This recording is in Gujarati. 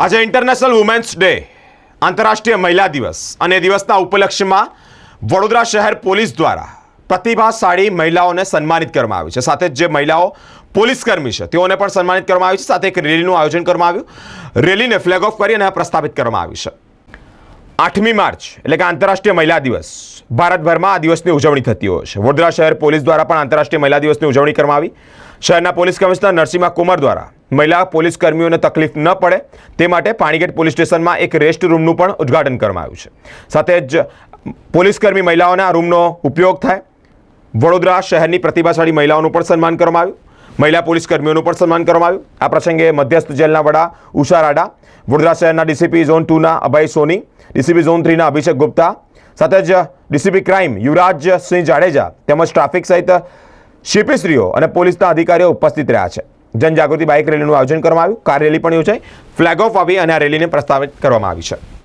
આજે ઇન્ટરનેશનલ વુમેન્સ ડે આંતરરાષ્ટ્રીય મહિલા દિવસ અને દિવસના ઉપલક્ષ્યમાં વડોદરા શહેર પોલીસ દ્વારા પ્રતિભાશાળી મહિલાઓને સન્માનિત કરવામાં આવ્યું છે। સાથે જ જે મહિલાઓ પોલીસકર્મી છે તેઓને પણ સન્માનિત કરવામાં આવ્યું છે। સાથે એક રેલીનું આયોજન કરવામાં આવ્યું। રેલીને ફ્લેગ ઓફ કરી અને પ્રસ્થાપિત કરવામાં આવી છે। 8મી માર્ચ એટલે કે આંતરરાષ્ટ્રીય મહિલા દિવસ ભારતભરમાં આ દિવસની ઉજવણી થતી હોય છે। વડોદરા શહેર પોલીસ દ્વારા પણ આંતરરાષ્ટ્રીય મહિલા દિવસની ઉજવણી કરવામાં આવી। શહેરના પોલીસ કમિશનર નરસિંહા કુમાર દ્વારા મહિલા પોલીસ કર્મીઓને તકલીફ ન પડે તે માટે પાણીગેટ પોલીસ સ્ટેશનમાં એક રેસ્ટ રૂમનું પણ ઉદ્ઘાટન કરવામાં આવ્યું છે। સાથે જ પોલીસકર્મી મહિલાઓને આ રૂમનો ઉપયોગ થાય। વડોદરા શહેરની પ્રતિભાશાળી મહિલાઓનું પણ સન્માન કરવામાં આવ્યું। મહિલા પોલીસકર્મીઓનું પણ સન્માન કરવામાં આવ્યું। આ પ્રસંગે મધ્યસ્થ જેલના વડા ઉષા રાડા, વડોદરા શહેરના ડીસીપી ઝોન 2ના અભય સોની, ડીસીપી ઝોન 3ના અભિષેક ગુપ્તા, સાથે જ ડીસીપી ક્રાઇમ યુવરાજસિંહ જાડેજા તેમજ ટ્રાફિક સહિત શિપીશ્રીઓ અને પોલીસના અધિકારીઓ ઉપસ્થિત રહ્યા છે। જનજાગૃતિ બાઇક રેલીનું આયોજન કરવામાં આવ્યું। કાર રેલી પણ યોજાઈ, ફ્લેગ ઓફ આવી અને આ રેલીને પ્રસ્તાવિત કરવામાં આવી છે।